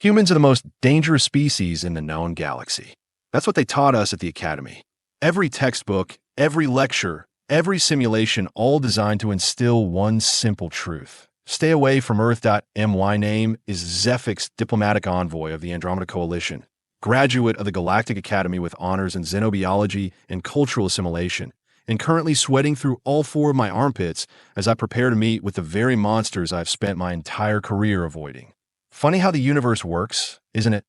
Humans are the most dangerous species in the known galaxy. That's what they taught us at the Academy. Every textbook, every lecture, every simulation, all designed to instill one simple truth. Stay away from Earth. My name is Zephix, diplomatic envoy of the Andromeda Coalition, graduate of the Galactic Academy with honors in xenobiology and cultural assimilation, and currently sweating through all four of my armpits as I prepare to meet with the very monsters I've spent my entire career avoiding. Funny how the universe works, isn't it?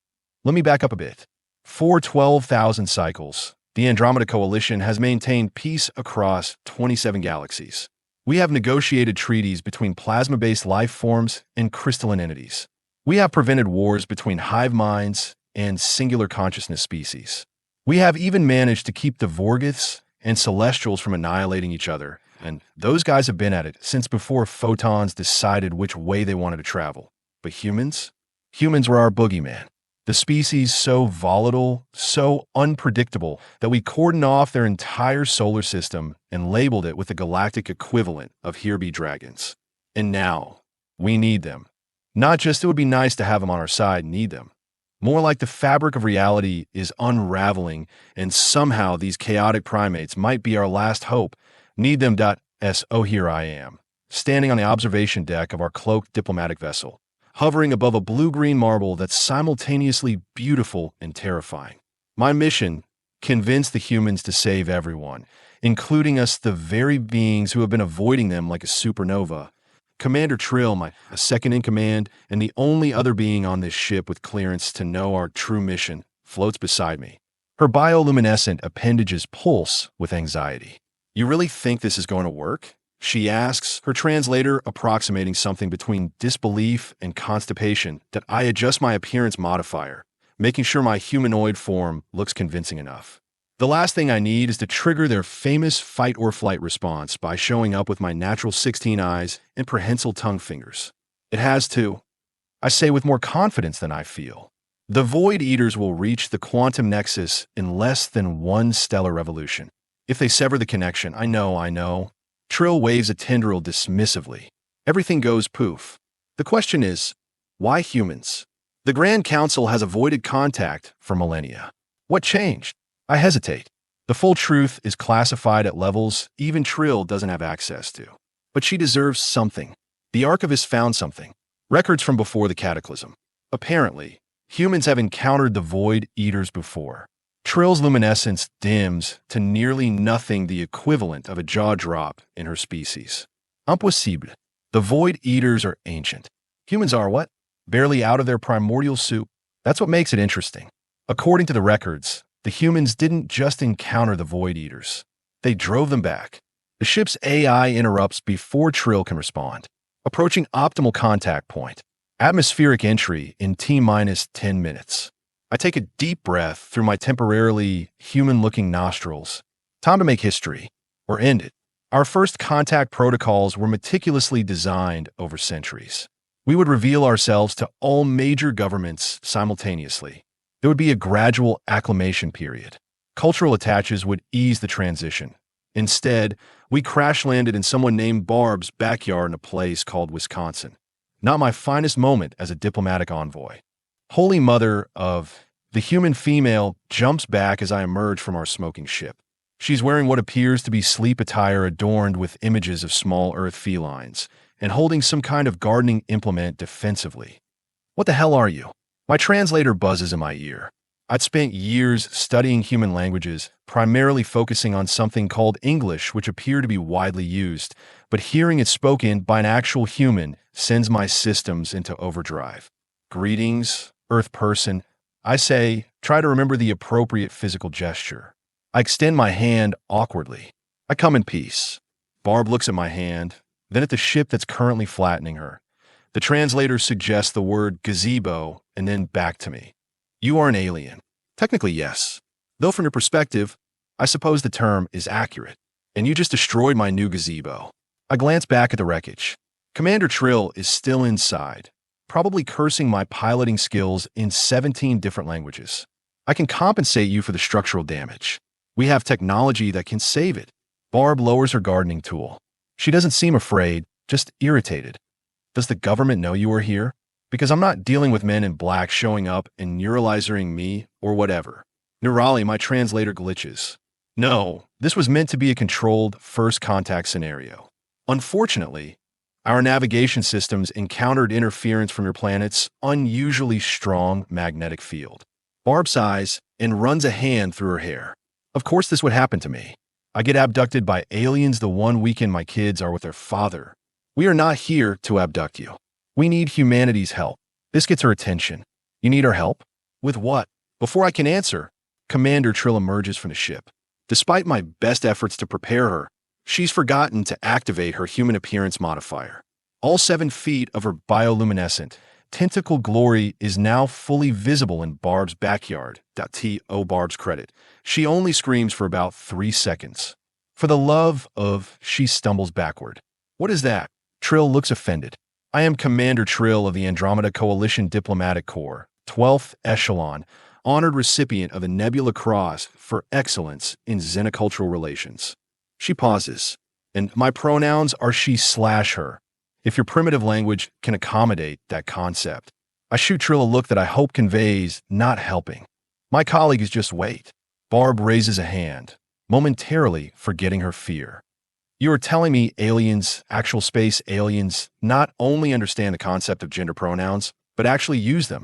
Let me back up a bit. For 12,000 cycles, the Andromeda Coalition has maintained peace across 27 galaxies. We have negotiated treaties between plasma-based life forms and crystalline entities. We have prevented wars between hive minds and singular consciousness species. We have even managed to keep the Vorgoths and Celestials from annihilating each other, and those guys have been at it since before photons decided which way they wanted to travel. But humans? Humans were our boogeyman. The species so volatile, so unpredictable, that we cordoned off their entire solar system and labeled it with the galactic equivalent of here be dragons. And now, we need them. Not just it would be nice to have them on our side, need them. More like the fabric of reality is unraveling, and somehow these chaotic primates might be our last hope. Need them. So here I am, standing on the observation deck of our cloaked diplomatic vessel, hovering above a blue-green marble that's simultaneously beautiful and terrifying. My mission: convince the humans to save everyone, including us, the very beings who have been avoiding them like a supernova. Commander Trill, my second-in-command, and the only other being on this ship with clearance to know our true mission, floats beside me. Her bioluminescent appendages pulse with anxiety. You really think this is going to work? She asks, her translator approximating something between disbelief and constipation. That I adjust my appearance modifier, making sure my humanoid form looks convincing enough. The last thing I need is to trigger their famous fight or flight response by showing up with my natural 16 eyes and prehensile tongue fingers. It has to. I say with more confidence than I feel. The Void Eaters will reach the quantum nexus in less than one stellar revolution. If they sever the connection, I know. Trill waves a tendril dismissively. Everything goes poof. The question is, why humans? The Grand Council has avoided contact for millennia. What changed? I hesitate. The full truth is classified at levels even Trill doesn't have access to. But she deserves something. The Archivist found something. Records from before the Cataclysm. Apparently, humans have encountered the Void Eaters before. Trill's luminescence dims to nearly nothing, the equivalent of a jaw drop in her species. Impossible. The Void Eaters are ancient. Humans are what? Barely out of their primordial soup. That's what makes it interesting. According to the records, the humans didn't just encounter the Void Eaters. They drove them back. The ship's AI interrupts before Trill can respond. Approaching optimal contact point. Atmospheric entry in T-minus 10 minutes. I take a deep breath through my temporarily human-looking nostrils. Time to make history, or end it. Our first contact protocols were meticulously designed over centuries. We would reveal ourselves to all major governments simultaneously. There would be a gradual acclimation period. Cultural attaches would ease the transition. Instead, we crash-landed in someone named Barb's backyard in a place called Wisconsin. Not my finest moment as a diplomatic envoy. Holy Mother of... The human female jumps back as I emerge from our smoking ship. She's wearing what appears to be sleep attire adorned with images of small earth felines, and holding some kind of gardening implement defensively. What the hell are you? My translator buzzes in my ear. I'd spent years studying human languages, primarily focusing on something called English, which appeared to be widely used, but hearing it spoken by an actual human sends my systems into overdrive. Greetings, Earth person. I say, try to remember the appropriate physical gesture. I extend my hand awkwardly. I come in peace. Barb looks at my hand, then at the ship that's currently flattening her. The translator suggests the word gazebo and then back to me. You are an alien. Technically, yes. Though from your perspective, I suppose the term is accurate. And you just destroyed my new gazebo. I glance back at the wreckage. Commander Trill is still inside, probably cursing my piloting skills in 17 different languages. I can compensate you for the structural damage. We have technology that can save it. Barb lowers her gardening tool. She doesn't seem afraid, just irritated. Does the government know you are here? Because I'm not dealing with men in black showing up and neuralizing me or whatever. Neurali, my translator glitches. No, this was meant to be a controlled first contact scenario. Unfortunately, our navigation systems encountered interference from your planet's unusually strong magnetic field. Barb sighs and runs a hand through her hair. Of course this would happen to me. I get abducted by aliens the one weekend my kids are with their father. We are not here to abduct you. We need humanity's help. This gets her attention. You need our help? With what? Before I can answer, Commander Trill emerges from the ship. Despite my best efforts to prepare her, she's forgotten to activate her human appearance modifier. All 7 feet of her bioluminescent tentacle glory is now fully visible in Barb's backyard. To Barb's credit, she only screams for about 3 seconds. For the love of, she stumbles backward. What is that? Trill looks offended. I am Commander Trill of the Andromeda Coalition Diplomatic Corps, 12th Echelon, honored recipient of the Nebula Cross for excellence in xenocultural relations. She pauses, and my pronouns are she/her, if your primitive language can accommodate that concept. I shoot Trill a look that I hope conveys not helping. My colleague is just wait. Barb raises a hand, momentarily forgetting her fear. You are telling me aliens, actual space aliens, not only understand the concept of gender pronouns, but actually use them.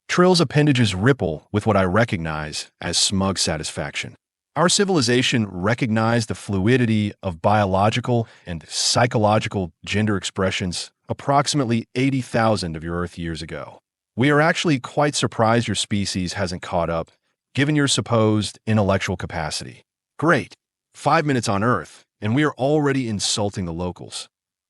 Trill's appendages ripple with what I recognize as smug satisfaction. Our civilization recognized the fluidity of biological and psychological gender expressions approximately 80,000 of your Earth years ago. We are actually quite surprised your species hasn't caught up, given your supposed intellectual capacity. Great. 5 minutes on Earth, and we are already insulting the locals.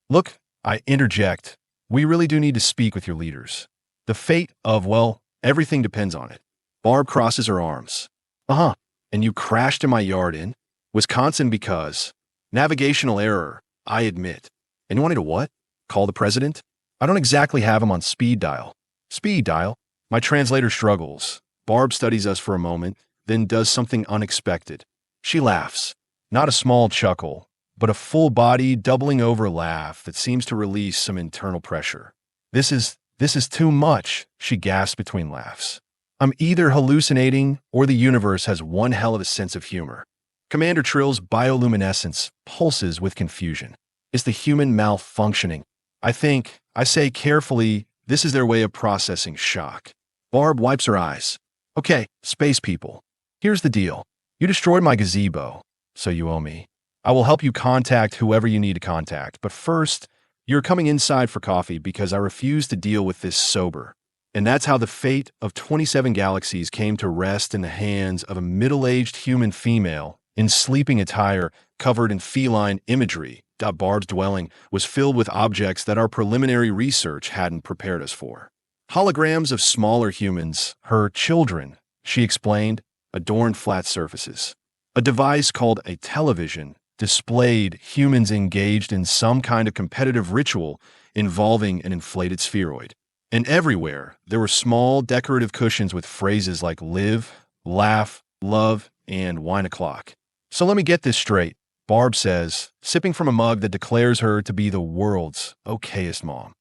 Look, I interject, we really do need to speak with your leaders. The fate of, well, everything depends on it. Barb crosses her arms. And you crashed in my yard in Wisconsin because navigational error, I admit. And you wanted to what? Call the president? I don't exactly have him on speed dial. Speed dial? My translator struggles. Barb studies us for a moment, then does something unexpected. She laughs. Not a small chuckle, but a full-body, doubling-over laugh that seems to release some internal pressure. This is too much, she gasps between laughs. I'm either hallucinating or the universe has one hell of a sense of humor. Commander Trill's bioluminescence pulses with confusion. Is the human malfunctioning? I say carefully, this is their way of processing shock. Barb wipes her eyes. Okay, space people. Here's the deal. You destroyed my gazebo, so you owe me. I will help you contact whoever you need to contact, but first, you're coming inside for coffee because I refuse to deal with this sober. And that's how the fate of 27 Galaxies came to rest in the hands of a middle-aged human female in sleeping attire covered in feline imagery. Barb's dwelling was filled with objects that our preliminary research hadn't prepared us for. Holograms of smaller humans, her children, she explained, adorned flat surfaces. A device called a television displayed humans engaged in some kind of competitive ritual involving an inflated spheroid. And everywhere, there were small decorative cushions with phrases like live, laugh, love, and wine o'clock. So let me get this straight, Barb says, sipping from a mug that declares her to be the world's okayest mom.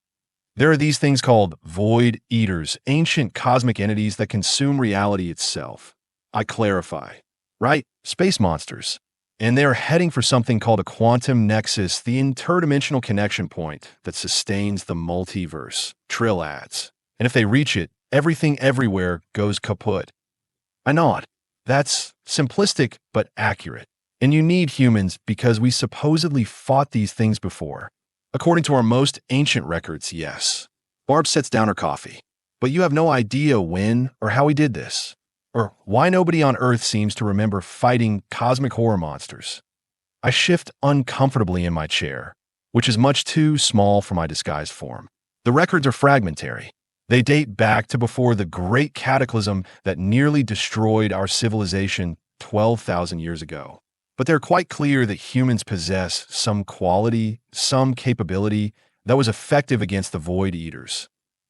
There are these things called void eaters, ancient cosmic entities that consume reality itself. I clarify. Right? Space monsters. And they're heading for something called a quantum nexus, the interdimensional connection point that sustains the multiverse, Trill adds. And if they reach it, everything everywhere goes kaput. I nod. That's simplistic but accurate. And you need humans because we supposedly fought these things before. According to our most ancient records, yes. Barb sets down her coffee. But you have no idea when or how we did this. Or why nobody on Earth seems to remember fighting cosmic horror monsters. I shift uncomfortably in my chair, which is much too small for my disguised form. The records are fragmentary. They date back to before the great cataclysm that nearly destroyed our civilization 12,000 years ago. But they're quite clear that humans possess some quality, some capability that was effective against the Void Eaters.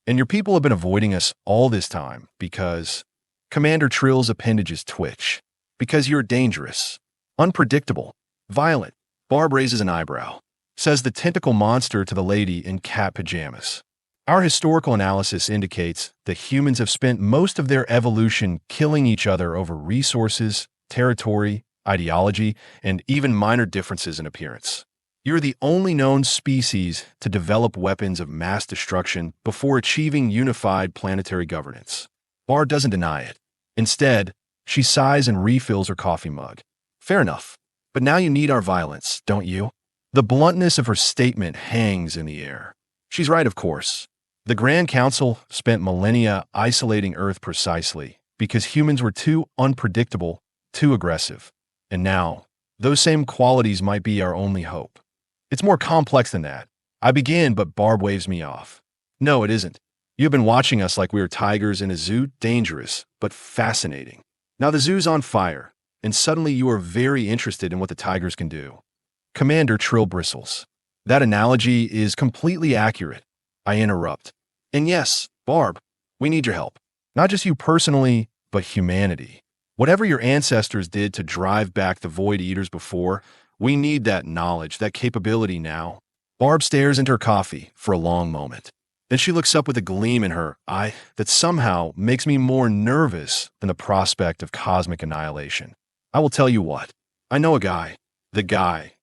And your people have been avoiding us all this time because Commander Trill's appendages twitch. Because you're dangerous, unpredictable, violent. Barb raises an eyebrow, says the tentacle monster to the lady in cat pajamas. Our historical analysis indicates that humans have spent most of their evolution killing each other over resources, territory, ideology, and even minor differences in appearance. You're the only known species to develop weapons of mass destruction before achieving unified planetary governance. Barb doesn't deny it. Instead, she sighs and refills her coffee mug. Fair enough. But now you need our violence, don't you? The bluntness of her statement hangs in the air. She's right, of course. The Grand Council spent millennia isolating Earth precisely because humans were too unpredictable, too aggressive. And now, those same qualities might be our only hope. It's more complex than that. I begin, but Barb waves me off. No, it isn't. You've been watching us like we were tigers in a zoo, dangerous, but fascinating. Now the zoo's on fire, and suddenly you are very interested in what the tigers can do. Commander Trill bristles. That analogy is completely accurate. I interrupt. And yes, Barb, we need your help. Not just you personally, but humanity. Whatever your ancestors did to drive back the Void Eaters before, we need that knowledge, that capability now. Barb stares into her coffee for a long moment. Then she looks up with a gleam in her eye that somehow makes me more nervous than the prospect of cosmic annihilation. I will tell you what. I know a guy. The guy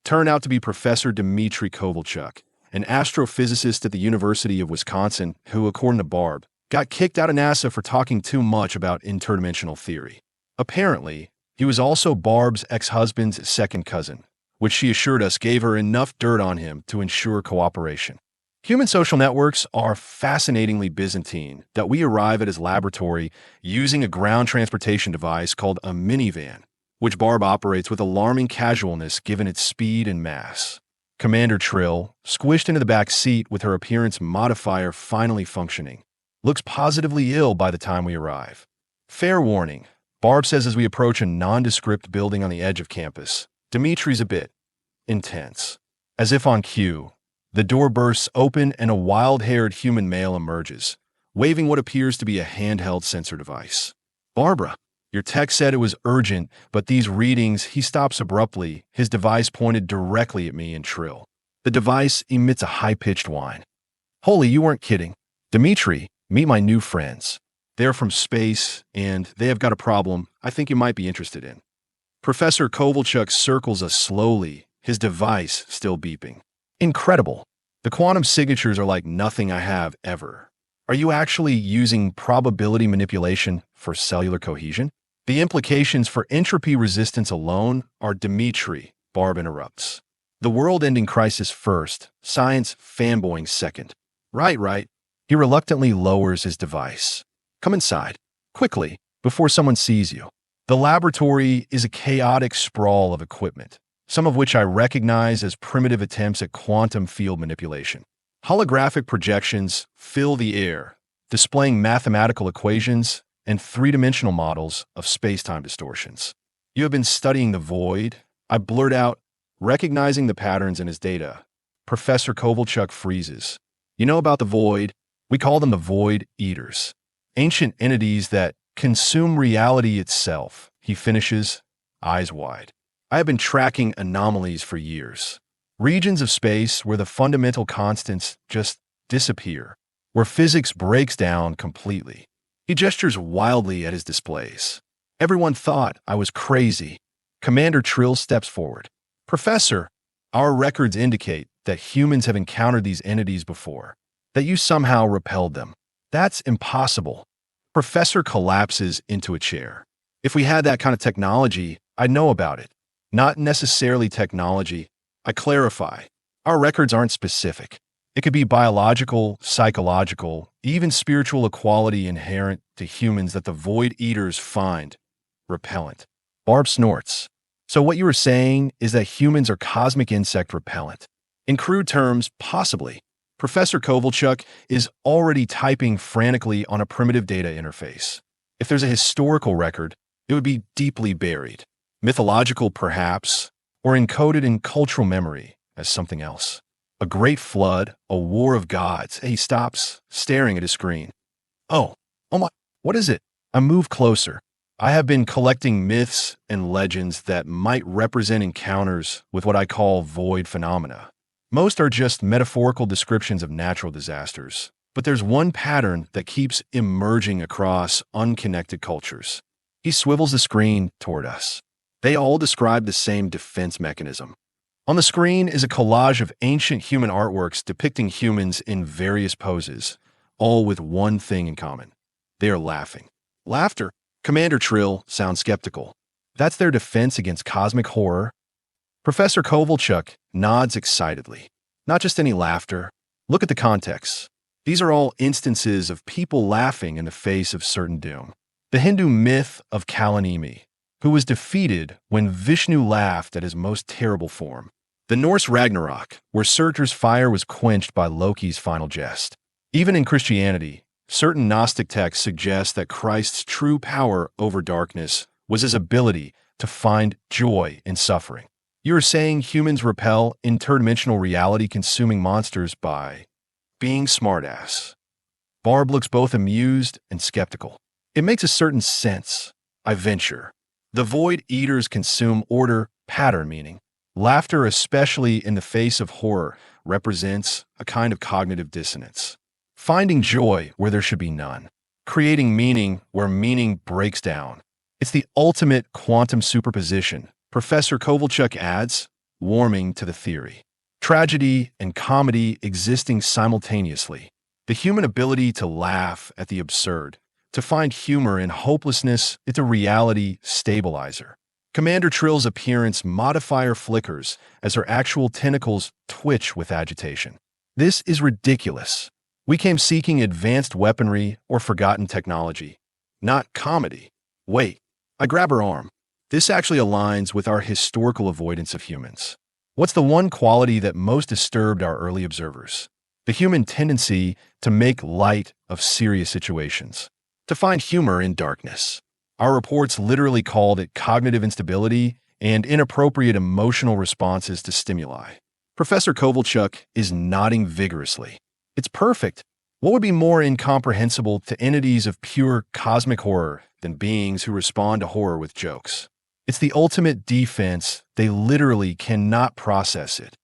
turned out to be Professor Dmitry Kovalchuk, an astrophysicist at the University of Wisconsin who, according to Barb, got kicked out of NASA for talking too much about interdimensional theory. Apparently, he was also Barb's ex-husband's second cousin, which she assured us gave her enough dirt on him to ensure cooperation. Human social networks are fascinatingly Byzantine that we arrive at his laboratory using a ground transportation device called a minivan, which Barb operates with alarming casualness given its speed and mass. Commander Trill, squished into the back seat with her appearance modifier finally functioning, looks positively ill by the time we arrive. Fair warning, Barb says as we approach a nondescript building on the edge of campus. Dimitri's a bit intense. As if on cue, the door bursts open and a wild-haired human male emerges, waving what appears to be a handheld sensor device. Barbara, your tech said it was urgent, but these readings, he stops abruptly, his device pointed directly at me and Trill. The device emits a high-pitched whine. Holy, you weren't kidding. Dimitri, meet my new friends. They're from space, and they have got a problem I think you might be interested in. Professor Kovalchuk circles us slowly, his device still beeping. Incredible. The quantum signatures are like nothing I have ever. Are you actually using probability manipulation for cellular cohesion? The implications for entropy resistance alone are Dimitri, Barb interrupts. The world-ending crisis first, science fanboying second. Right. He reluctantly lowers his device. Come inside, quickly, before someone sees you. The laboratory is a chaotic sprawl of equipment, some of which I recognize as primitive attempts at quantum field manipulation. Holographic projections fill the air, displaying mathematical equations and three-dimensional models of space-time distortions. You have been studying the void, I blurt out, recognizing the patterns in his data. Professor Kovalchuk freezes. You know about the void? We call them the Void Eaters. Ancient entities that consume reality itself, he finishes, eyes wide. I have been tracking anomalies for years. Regions of space where the fundamental constants just disappear, where physics breaks down completely. He gestures wildly at his displays. Everyone thought I was crazy. Commander Trill steps forward. Professor, our records indicate that humans have encountered these entities before, that you somehow repelled them. That's impossible. Professor collapses into a chair. If we had that kind of technology, I'd know about it. Not necessarily technology. I clarify. Our records aren't specific. It could be biological, psychological, even spiritual equality inherent to humans that the Void Eaters find repellent. Barb snorts. So what you were saying is that humans are cosmic insect repellent. In crude terms, possibly. Professor Kovalchuk is already typing frantically on a primitive data interface. If there's a historical record, it would be deeply buried. Mythological, perhaps, or encoded in cultural memory as something else. A great flood, a war of gods. He stops, staring at his screen. Oh my, what is it? I move closer. I have been collecting myths and legends that might represent encounters with what I call void phenomena. Most are just metaphorical descriptions of natural disasters, but there's one pattern that keeps emerging across unconnected cultures. He swivels the screen toward us. They all describe the same defense mechanism. On the screen is a collage of ancient human artworks depicting humans in various poses, all with one thing in common. They are laughing. Laughter. Commander Trill sounds skeptical. That's their defense against cosmic horror? Professor Kovalchuk nods excitedly. Not just any laughter. Look at the context. These are all instances of people laughing in the face of certain doom. The Hindu myth of Kalanimi, who was defeated when Vishnu laughed at his most terrible form. The Norse Ragnarok, where Surtur's fire was quenched by Loki's final jest. Even in Christianity, certain Gnostic texts suggest that Christ's true power over darkness was his ability to find joy in suffering. You are saying humans repel interdimensional reality-consuming monsters by being smartass. Barb looks both amused and skeptical. It makes a certain sense, I venture. The Void Eaters consume order, pattern meaning. Laughter, especially in the face of horror, represents a kind of cognitive dissonance. Finding joy where there should be none. Creating meaning where meaning breaks down. It's the ultimate quantum superposition, Professor Kovalchuk adds, warming to the theory. Tragedy and comedy existing simultaneously. The human ability to laugh at the absurd. To find humor in hopelessness, it's a reality stabilizer. Commander Trill's appearance modifier flickers as her actual tentacles twitch with agitation. This is ridiculous. We came seeking advanced weaponry or forgotten technology, not comedy. Wait, I grab her arm. This actually aligns with our historical avoidance of humans. What's the one quality that most disturbed our early observers? The human tendency to make light of serious situations, to find humor in darkness. Our reports literally called it cognitive instability and inappropriate emotional responses to stimuli. Professor Kovalchuk is nodding vigorously. It's perfect. What would be more incomprehensible to entities of pure cosmic horror than beings who respond to horror with jokes? It's the ultimate defense. They literally cannot process it.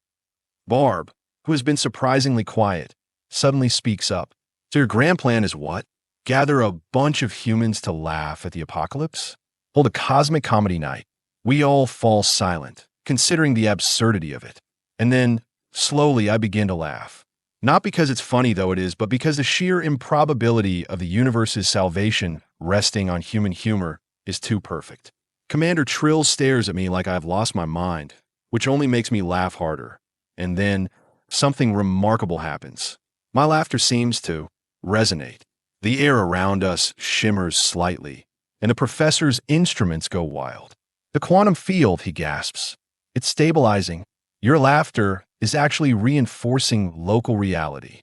Barb, who has been surprisingly quiet, suddenly speaks up. So your grand plan is what? Gather a bunch of humans to laugh at the apocalypse? Hold a cosmic comedy night. We all fall silent, considering the absurdity of it. And then, slowly, I begin to laugh. Not because it's funny, though it is, but because the sheer improbability of the universe's salvation resting on human humor is too perfect. Commander Trill stares at me like I've lost my mind, which only makes me laugh harder. And then, something remarkable happens. My laughter seems to resonate. The air around us shimmers slightly, and the professor's instruments go wild. The quantum field, he gasps. It's stabilizing. Your laughter is actually reinforcing local reality.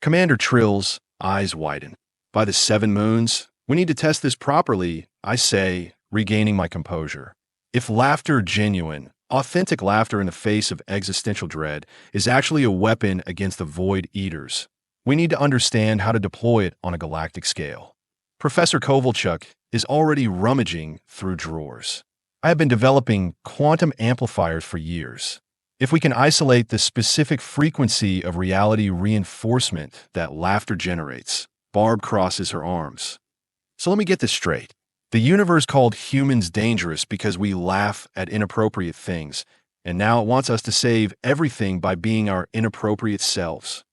Commander Trill's eyes widen. By the 7 moons, we need to test this properly, I say, regaining my composure. If laughter genuine, authentic laughter in the face of existential dread is actually a weapon against the Void Eaters, we need to understand how to deploy it on a galactic scale. Professor Kovalchuk is already rummaging through drawers. I have been developing quantum amplifiers for years. If we can isolate the specific frequency of reality reinforcement that laughter generates, Barb crosses her arms. So let me get this straight. The universe called humans dangerous because we laugh at inappropriate things, and now it wants us to save everything by being our inappropriate selves.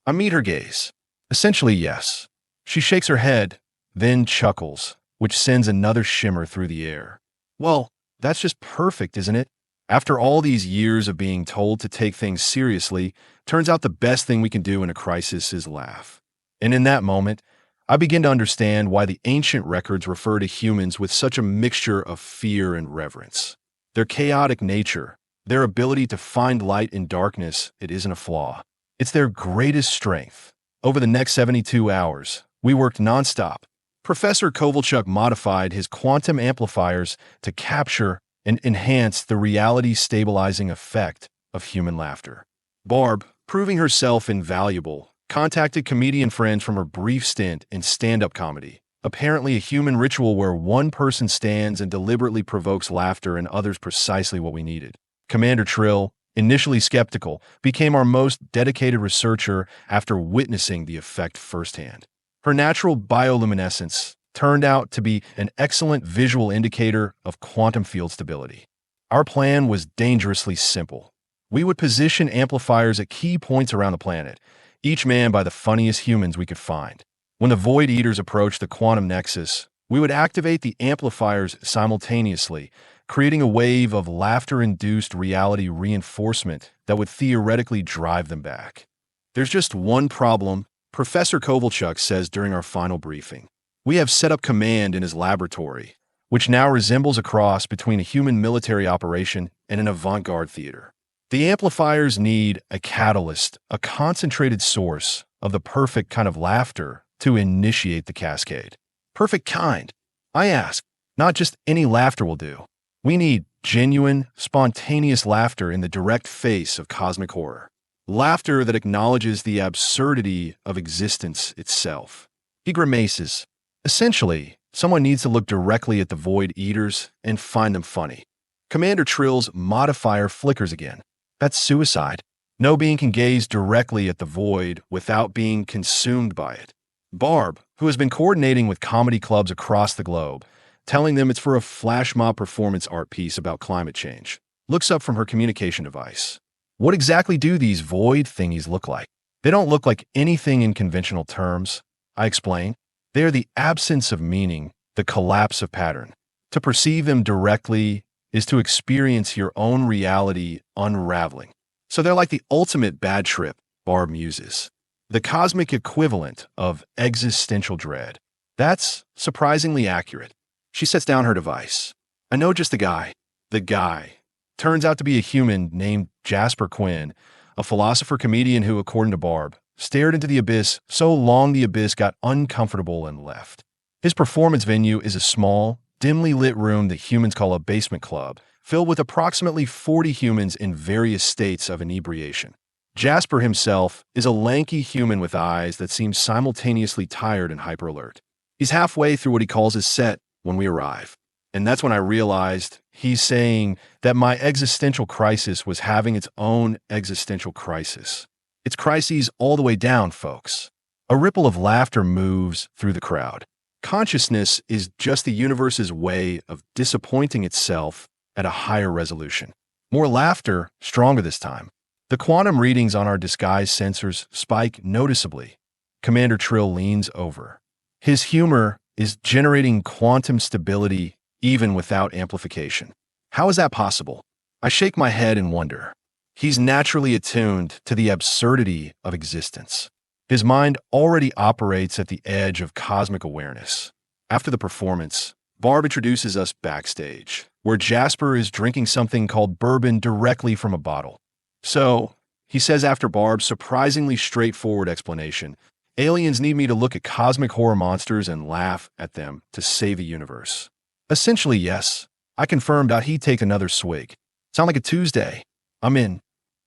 I meet her gaze. Essentially, yes. She shakes her head, then chuckles, which sends another shimmer through the air. Well, that's just perfect, isn't it? After all these years of being told to take things seriously, turns out the best thing we can do in a crisis is laugh. And in that moment, I begin to understand why the ancient records refer to humans with such a mixture of fear and reverence. Their chaotic nature, their ability to find light in darkness, it isn't a flaw. It's their greatest strength. Over the next 72 hours, we worked nonstop. Professor Kovalchuk modified his quantum amplifiers to capture and enhance the reality-stabilizing effect of human laughter. Barb, proving herself invaluable, contacted comedian friends from her brief stint in stand-up comedy, apparently a human ritual where one person stands and deliberately provokes laughter and others precisely what we needed. Commander Trill, initially skeptical, became our most dedicated researcher after witnessing the effect firsthand. Her natural bioluminescence turned out to be an excellent visual indicator of quantum field stability. Our plan was dangerously simple. We would position amplifiers at key points around the planet, each manned by the funniest humans we could find. When the Void Eaters approached the quantum nexus, we would activate the amplifiers simultaneously, creating a wave of laughter-induced reality reinforcement that would theoretically drive them back. There's just one problem, Professor Kovalchuk says during our final briefing. We have set up command in his laboratory, which now resembles a cross between a human military operation and an avant-garde theater. The amplifiers need a catalyst, a concentrated source of the perfect kind of laughter to initiate the cascade. Perfect kind, I ask. Not just any laughter will do. We need genuine, spontaneous laughter in the direct face of cosmic horror. Laughter that acknowledges the absurdity of existence itself. He grimaces. Essentially, someone needs to look directly at the Void Eaters and find them funny. Commander Trill's modifier flickers again. That's suicide. No being can gaze directly at the void without being consumed by it. Barb, who has been coordinating with comedy clubs across the globe, telling them it's for a flash mob performance art piece about climate change, looks up from her communication device. What exactly do these void thingies look like? They don't look like anything in conventional terms, I explain. They are the absence of meaning, the collapse of pattern. To perceive them directly is to experience your own reality unraveling. So they're like the ultimate bad trip, Barb muses. The cosmic equivalent of existential dread. That's surprisingly accurate. She sets down her device. I know just the guy. The guy. Turns out to be a human named Jasper Quinn, a philosopher-comedian who, according to Barb, stared into the abyss so long the abyss got uncomfortable and left. His performance venue is a small, dimly lit room that humans call a basement club, filled with approximately 40 humans in various states of inebriation. Jasper himself is a lanky human with eyes that seem simultaneously tired and hyper-alert. He's halfway through what he calls his set when we arrive. And that's when I realized he's saying that my existential crisis was having its own existential crisis. It's crises all the way down, folks. A ripple of laughter moves through the crowd. Consciousness is just the universe's way of disappointing itself at a higher resolution. More laughter, stronger this time. The quantum readings on our disguise sensors spike noticeably. Commander Trill leans over. His humor is generating quantum stability even without amplification. How is that possible? I shake my head in wonder. He's naturally attuned to the absurdity of existence. His mind already operates at the edge of cosmic awareness. After the performance, Barb introduces us backstage, where Jasper is drinking something called bourbon directly from a bottle. So, he says after Barb's surprisingly straightforward explanation, aliens need me to look at cosmic horror monsters and laugh at them to save the universe. Essentially, yes. I confirmed he'd take another swig. Sound like a Tuesday. I'm in.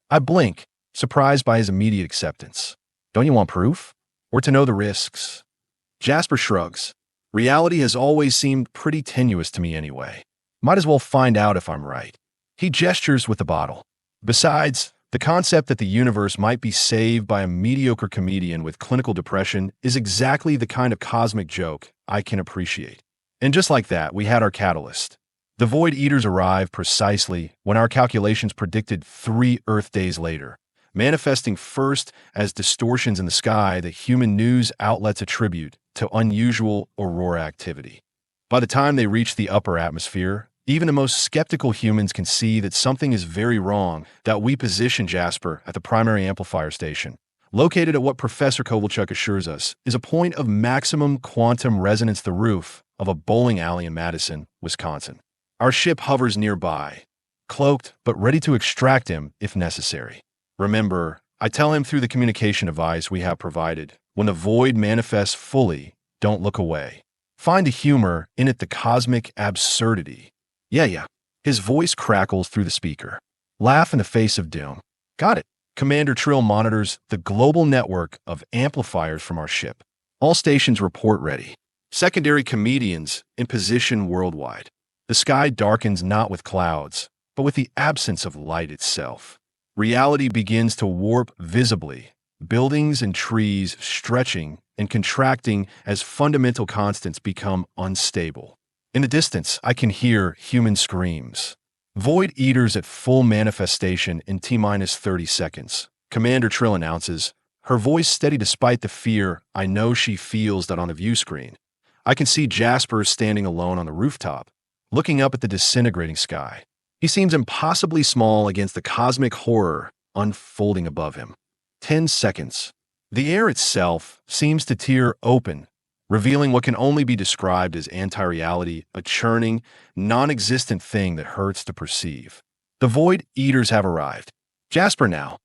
I blink, surprised by his immediate acceptance. Don't you want proof? Or to know the risks? Jasper shrugs. Reality has always seemed pretty tenuous to me anyway. Might as well find out if I'm right. He gestures with the bottle. Besides, the concept that the universe might be saved by a mediocre comedian with clinical depression is exactly the kind of cosmic joke I can appreciate. And just like that, we had our catalyst. The Void Eaters arrived precisely when our calculations predicted 3 Earth days later, manifesting first as distortions in the sky that human news outlets attribute to unusual aurora activity. By the time they reach the upper atmosphere, even the most skeptical humans can see that something is very wrong, that we position Jasper at the primary amplifier station. Located at what Professor Kovalchuk assures us is a point of maximum quantum resonance, the roof of a bowling alley in Madison, Wisconsin. Our ship hovers nearby, cloaked but ready to extract him if necessary. Remember, I tell him through the communication device we have provided, when the void manifests fully, don't look away. Find the humor in it, the cosmic absurdity. Yeah. His voice crackles through the speaker. Laugh in the face of doom. Got it. Commander Trill monitors the global network of amplifiers from our ship. All stations report ready. Secondary comedians in position worldwide. The sky darkens not with clouds, but with the absence of light itself. Reality begins to warp visibly, buildings and trees stretching and contracting as fundamental constants become unstable. In the distance, I can hear human screams. Void Eaters at full manifestation in T-minus 30 seconds. Commander Trill announces, her voice steady despite the fear I know she feels that on the view screen. I can see Jasper standing alone on the rooftop, looking up at the disintegrating sky. He seems impossibly small against the cosmic horror unfolding above him. 10 seconds. The air itself seems to tear open, revealing what can only be described as anti-reality, a churning, non-existent thing that hurts to perceive. The Void Eaters have arrived. Jasper now.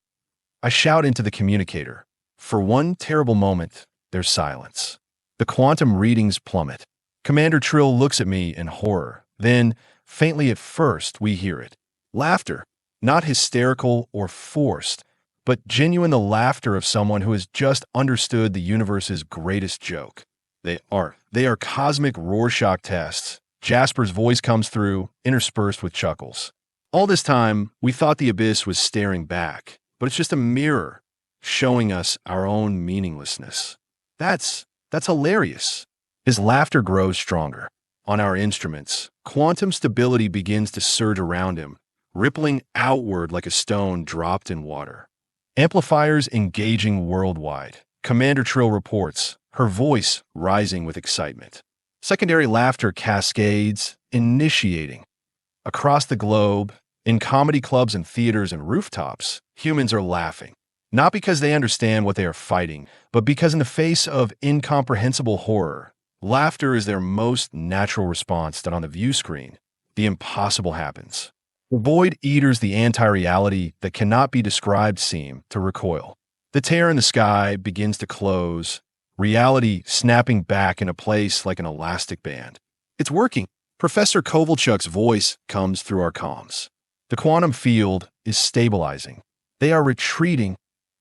I shout into the communicator. For one terrible moment, there's silence. The quantum readings plummet. Commander Trill looks at me in horror. Then, faintly at first, we hear it. Laughter. Not hysterical or forced, but genuine, the laughter of someone who has just understood the universe's greatest joke. They are cosmic Rorschach tests. Jasper's voice comes through, interspersed with chuckles. All this time, we thought the abyss was staring back, but it's just a mirror showing us our own meaninglessness. That's hilarious. His laughter grows stronger. On our instruments, quantum stability begins to surge around him, rippling outward like a stone dropped in water. Amplifiers engaging worldwide. Commander Trill reports, her voice rising with excitement. Secondary laughter cascades, initiating. Across the globe, in comedy clubs and theaters and rooftops, humans are laughing. Not because they understand what they are fighting, but because in the face of incomprehensible horror, laughter is their most natural response that on the view screen, the impossible happens. The Void Eaters, the anti-reality that cannot be described, seem to recoil. The tear in the sky begins to close, reality snapping back into place like an elastic band. It's working. Professor Kovalchuk's voice comes through our comms. The quantum field is stabilizing. They are retreating.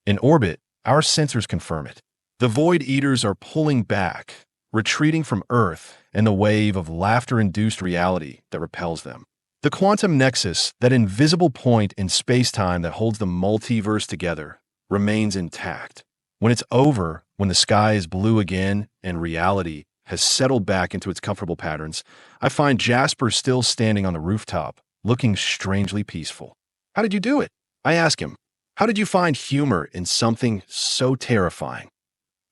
In orbit, our sensors confirm it. The Void Eaters are pulling back, retreating from Earth and the wave of laughter-induced reality that repels them. The quantum nexus, that invisible point in space-time that holds the multiverse together, remains intact. When it's over, when the sky is blue again and reality has settled back into its comfortable patterns, I find Jasper still standing on the rooftop, looking strangely peaceful. How did you do it? I ask him. How did you find humor in something so terrifying?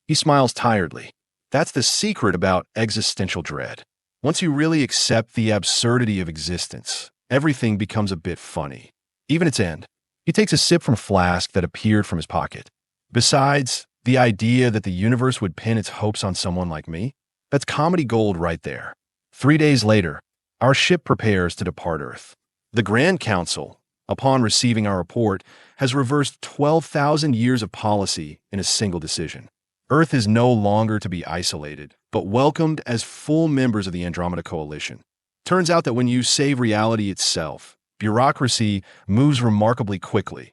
He smiles tiredly. That's the secret about existential dread. Once you really accept the absurdity of existence, everything becomes a bit funny. Even its end. He takes a sip from a flask that appeared from his pocket. Besides, the idea that the universe would pin its hopes on someone like me? That's comedy gold right there. 3 days later, our ship prepares to depart Earth. The Grand Council, upon receiving our report, has reversed 12,000 years of policy in a single decision. Earth is no longer to be isolated, but welcomed as full members of the Andromeda Coalition. Turns out that when you save reality itself, bureaucracy moves remarkably quickly.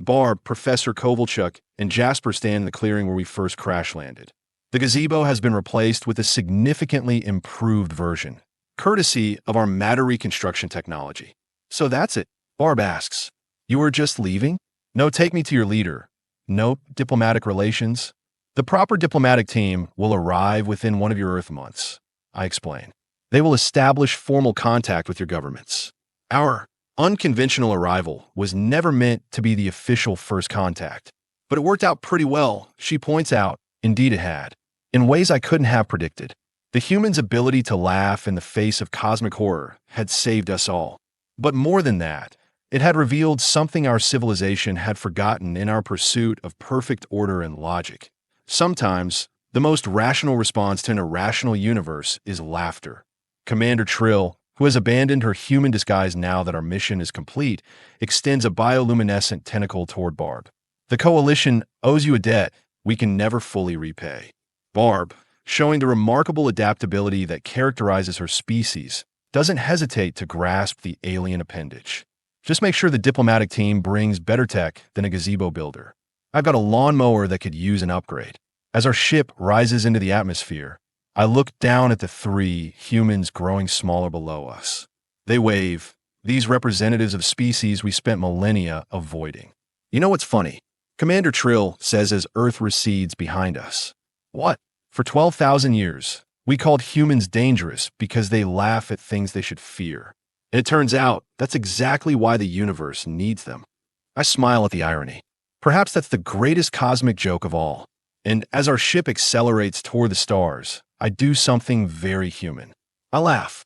Barb, Professor Kovalchuk, and Jasper stand in the clearing where we first crash-landed. The gazebo has been replaced with a significantly improved version, courtesy of our matter reconstruction technology. So that's it, Barb asks. You were just leaving? No, take me to your leader. No diplomatic relations? The proper diplomatic team will arrive within one of your Earth months, I explain. They will establish formal contact with your governments. Our unconventional arrival was never meant to be the official first contact, but it worked out pretty well, she points out. Indeed it had, in ways I couldn't have predicted. The human's ability to laugh in the face of cosmic horror had saved us all. But more than that, it had revealed something our civilization had forgotten in our pursuit of perfect order and logic. Sometimes, the most rational response to an irrational universe is laughter. Commander Trill, who has abandoned her human disguise now that our mission is complete, extends a bioluminescent tentacle toward Barb. The Coalition owes you a debt we can never fully repay. Barb, showing the remarkable adaptability that characterizes her species, doesn't hesitate to grasp the alien appendage. Just make sure the diplomatic team brings better tech than a gazebo builder. I've got a lawnmower that could use an upgrade. As our ship rises into the atmosphere, I look down at the 3 humans growing smaller below us. They wave, these representatives of species we spent millennia avoiding. You know what's funny? Commander Trill says as Earth recedes behind us. What? For 12,000 years, we called humans dangerous because they laugh at things they should fear. And it turns out that's exactly why the universe needs them. I smile at the irony. Perhaps that's the greatest cosmic joke of all. And as our ship accelerates toward the stars, I do something very human. I laugh.